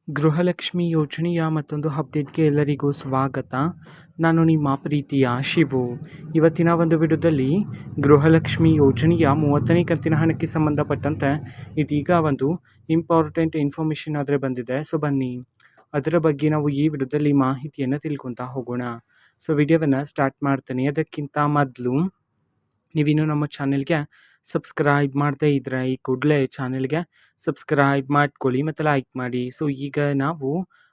ಗೃಹಲಕ್ಷ್ಮಿ ಯೋಜನೆಯ ಮತ್ತೊಂದು ಅಪ್ಡೇಟ್ಗೆ ಎಲ್ಲರಿಗೂ ಸ್ವಾಗತ. ನಾನು ನಿಮ್ಮ ಪ್ರೀತಿಯ ಶಿವು. ಇವತ್ತಿನ ಒಂದು ವಿಡಿಯೋದಲ್ಲಿ ಗೃಹಲಕ್ಷ್ಮಿ ಯೋಜನೆಯ 30ನೇ ಕಂತಿನ ಹಣಕ್ಕೆ ಸಂಬಂಧಪಟ್ಟಂತೆ ಇದೀಗ ಒಂದು ಇಂಪಾರ್ಟೆಂಟ್ ಇನ್ಫಾರ್ಮೇಷನ್ ಆದರೆ ಬಂದಿದೆ. ಸೊ ಬನ್ನಿ ಅದರ ಬಗ್ಗೆ ನಾವು ಈ ವಿಡಿಯೋದಲ್ಲಿ ಮಾಹಿತಿಯನ್ನು ತಿಳ್ಕೊತಾ ಹೋಗೋಣ. ಸೊ ವಿಡಿಯೋವನ್ನು ಸ್ಟಾರ್ಟ್ ಮಾಡ್ತೀನಿ. ಅದಕ್ಕಿಂತ ಮೊದಲು ನೀವಿನ್ನೂ ನಮ್ಮ ಚಾನೆಲ್ಗೆ ಸಬ್ಸ್ಕ್ರೈಬ್ ಮಾಡದೇ ಇದ್ದರೆ ಈ ಕೂಡಲೇ ಚಾನೆಲ್ಗೆ ಸಬ್ಸ್ಕ್ರೈಬ್ ಮಾಡ್ಕೊಳ್ಳಿ ಮತ್ತು ಲೈಕ್ ಮಾಡಿ. ಸೊ ಈಗ ನಾವು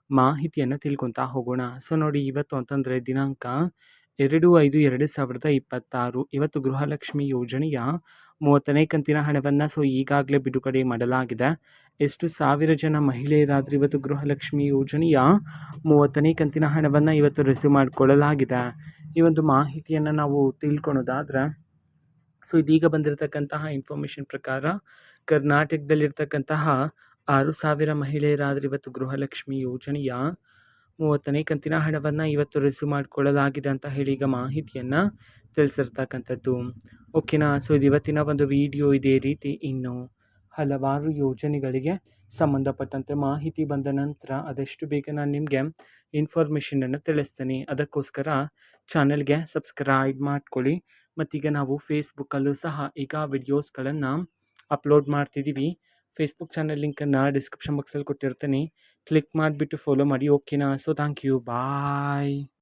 ಮಾಹಿತಿಯನ್ನು ತಿಳ್ಕೊತಾ ಹೋಗೋಣ. ಸೊ ನೋಡಿ, ಇವತ್ತು ಅಂತಂದರೆ ದಿನಾಂಕ 2/5/2026 ಇವತ್ತು ಗೃಹಲಕ್ಷ್ಮಿ ಯೋಜನೆಯ 30ನೇ ಕಂತಿನ ಹಣವನ್ನು ಈಗಾಗಲೇ ಬಿಡುಗಡೆ ಮಾಡಲಾಗಿದೆ. ಎಷ್ಟು ಸಾವಿರ ಜನ ಮಹಿಳೆಯರಾದರೂ ಇವತ್ತು ಗೃಹಲಕ್ಷ್ಮಿ ಯೋಜನೆಯ 30ನೇ ಕಂತಿನ ಹಣವನ್ನು ಇವತ್ತು ರಿಸೀವ್ ಮಾಡಿಕೊಳ್ಳಲಾಗಿದೆ. ಈ ಒಂದು ಮಾಹಿತಿಯನ್ನು ನಾವು ತಿಳ್ಕೊಳೋದಾದರೆ, ಸೊ ಇದೀಗ ಬಂದಿರತಕ್ಕಂತಹ ಇನ್ಫಾರ್ಮೇಷನ್ ಪ್ರಕಾರ ಕರ್ನಾಟಕದಲ್ಲಿರ್ತಕ್ಕಂತಹ 6,000 ಮಹಿಳೆಯರಾದರೆ ಇವತ್ತು ಗೃಹಲಕ್ಷ್ಮಿ ಯೋಜನೆಯ 30ನೇ ಕಂತಿನ ಹಣವನ್ನು ಇವತ್ತು ರಿಸೀವ್ ಮಾಡಿಕೊಳ್ಳಲಾಗಿದೆ ಅಂತ ಹೇಳಿ ಈಗ ಮಾಹಿತಿಯನ್ನು ತಿಳಿಸಿರ್ತಕ್ಕಂಥದ್ದು. ಓಕೆನಾ. ಸೊ ಇದು ಇವತ್ತಿನ ಒಂದು ವಿಡಿಯೋ. ಇದೇ ರೀತಿ ಇನ್ನು ಹಲವಾರು ಯೋಜನೆಗಳಿಗೆ ಸಂಬಂಧಪಟ್ಟಂತೆ ಮಾಹಿತಿ ಬಂದ ನಂತರ ಆದಷ್ಟು ಬೇಗ ನಾನು ನಿಮಗೆ ಇನ್ಫಾರ್ಮೇಷನನ್ನು ತಿಳಿಸ್ತೀನಿ. ಅದಕ್ಕೋಸ್ಕರ ಚಾನಲ್ಗೆ ಸಬ್ಸ್ಕ್ರೈಬ್ ಮಾಡ್ಕೊಳ್ಳಿ. ಮತ್ತೀಗ ನಾವು ಫೇಸ್ಬುಕ್ಕಲ್ಲೂ ಸಹ ಈಗ ವಿಡಿಯೋಸ್ಗಳನ್ನು ಅಪ್ಲೋಡ್ ಮಾಡ್ತಿದ್ದೀವಿ. ಫೇಸ್ಬುಕ್ ಚಾನಲ್ ಲಿಂಕನ್ನು ಡಿಸ್ಕ್ರಿಪ್ಷನ್ ಬಾಕ್ಸಲ್ಲಿ ಕೊಟ್ಟಿರ್ತೀನಿ. ಕ್ಲಿಕ್ ಮಾಡಿಬಿಟ್ಟು ಫಾಲೋ ಮಾಡಿ. ಓಕೆನಾ. So thank you. ಬಾಯ್.